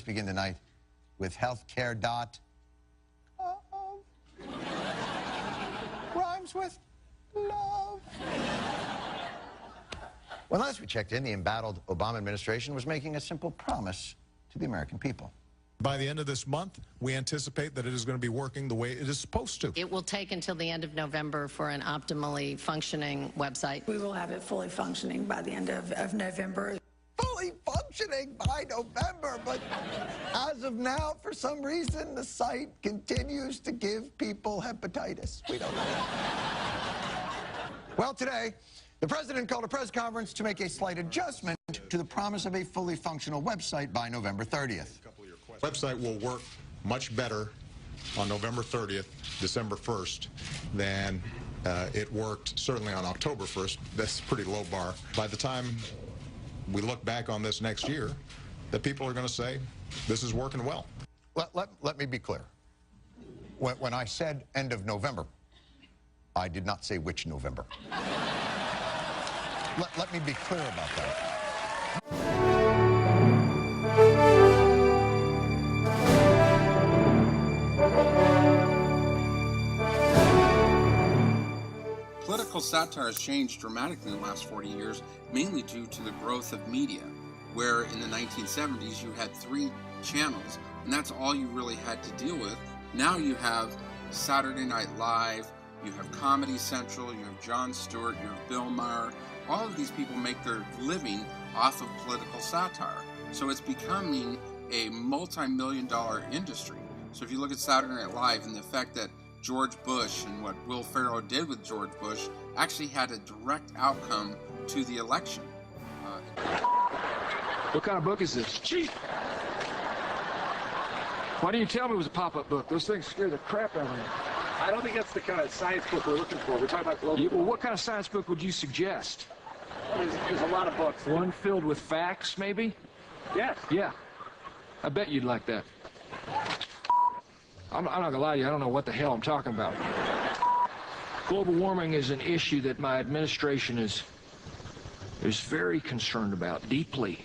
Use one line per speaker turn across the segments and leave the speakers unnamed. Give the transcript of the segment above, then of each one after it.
begin tonight with healthcare dot. Rhymes with love. When last we checked in, the embattled Obama administration was making a simple promise to the American people.
By the end of this month, we anticipate that it is going to be working the way it is supposed to.
It will take until the end of November for an optimally functioning website.
We will have it fully functioning by the end of November.
Fully functioning by November, but as of now, for some reason, the site continues to give people hepatitis. We don't know. Well, today, the president called a press conference to make a slight adjustment to the promise of a fully functional website by November 30th.
The website will work much better on November 30th, December 1st, than it worked certainly on October 1st. That's a pretty low bar. By the time we look back on this next year, that people are going to say, this is working well.
Let me be clear. When I said end of November, I did not say which November. Let me be clear about that.
Political satire has changed dramatically in the last 40 years, mainly due to the growth of media, where in the 1970s you had 3 channels, and that's all you really had to deal with. Now you have Saturday Night Live, you have Comedy Central, you have Jon Stewart, you have Bill Maher. All of these people make their living off of political satire. So it's becoming a multi-million-dollar industry. So if you look at Saturday Night Live and the fact that George Bush and what Will Ferrell did with George Bush actually had a direct outcome to the election.
What kind of book is this? Cheap. Why didn't you tell me it was a pop-up book? Those things scare the crap out of me.
I don't think that's the kind of science book we're looking for. We're talking about global.
Well, what kind of science book would you suggest?
There's a lot of books.
One filled with facts, maybe?
Yes.
Yeah. I bet you'd like that. I'm not gonna lie to you, I don't know what the hell I'm talking about. Global warming is an issue that my administration is very concerned about, deeply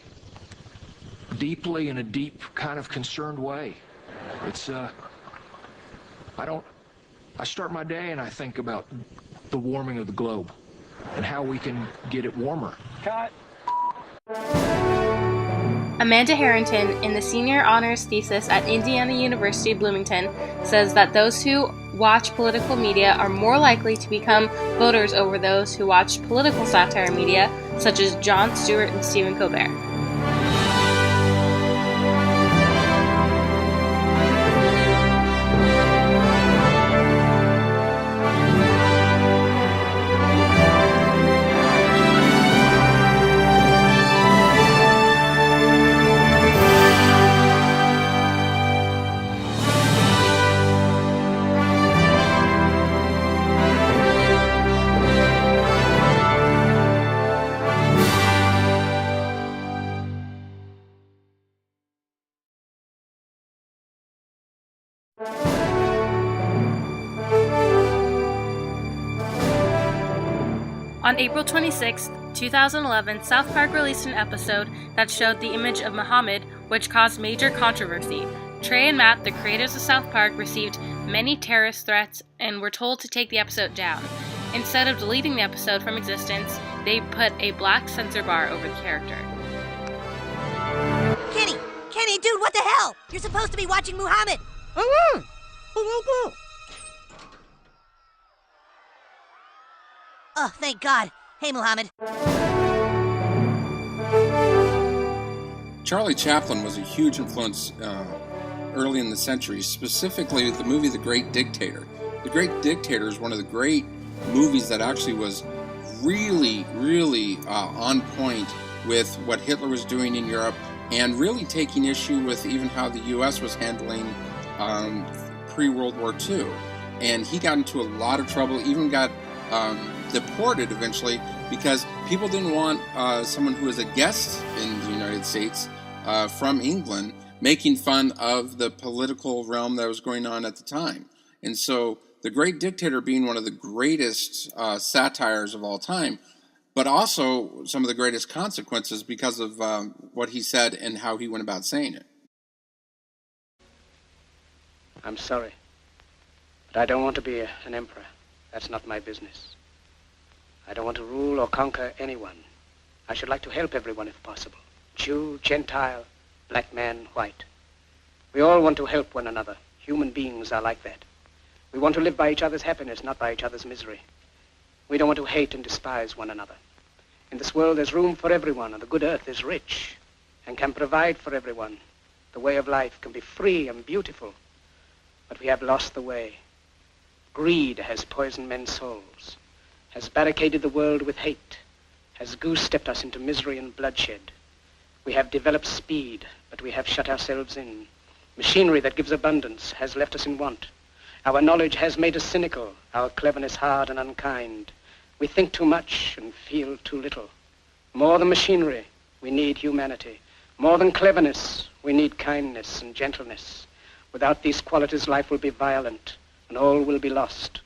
in a deep kind of concerned way. It's I start my day and I think about the warming of the globe and how we can get it warmer.
Cut.
Amanda Harrington, in the senior honors thesis at Indiana University Bloomington, says that those who watch political media are more likely to become voters over those who watch political satire media, such as Jon Stewart and Stephen Colbert. On April 26, 2011, South Park released an episode that showed the image of Muhammad, which caused major controversy. Trey and Matt, the creators of South Park, received many terrorist threats and were told to take the episode down. Instead of deleting the episode from existence, they put a black censor bar over the character.
Kenny, dude, what the hell? You're supposed to be watching Muhammad. Oh, thank God. Hey, Muhammad.
Charlie Chaplin was a huge influence early in the century, specifically with the movie The Great Dictator. The Great Dictator is one of the great movies that actually was really on point with what Hitler was doing in Europe and really taking issue with even how the U.S. was handling pre-World War II. And he got into a lot of trouble, even got deported eventually because people didn't want someone who was a guest in the United States from England making fun of the political realm that was going on at the time. And so The Great Dictator being one of the greatest satires of all time, but also some of the greatest consequences because of what he said and how he went about saying it.
I'm sorry. But I don't want to be an emperor. That's not my business. I don't want to rule or conquer anyone. I should like to help everyone if possible. Jew, Gentile, black man, white. We all want to help one another. Human beings are like that. We want to live by each other's happiness, not by each other's misery. We don't want to hate and despise one another. In this world, there's room for everyone, and the good earth is rich and can provide for everyone. The way of life can be free and beautiful, but we have lost the way. Greed has poisoned men's souls, has barricaded the world with hate, has goose-stepped us into misery and bloodshed. We have developed speed, but we have shut ourselves in. Machinery that gives abundance has left us in want. Our knowledge has made us cynical, our cleverness hard and unkind. We think too much and feel too little. More than machinery, we need humanity. More than cleverness, we need kindness and gentleness. Without these qualities, life will be violent, and all will be lost.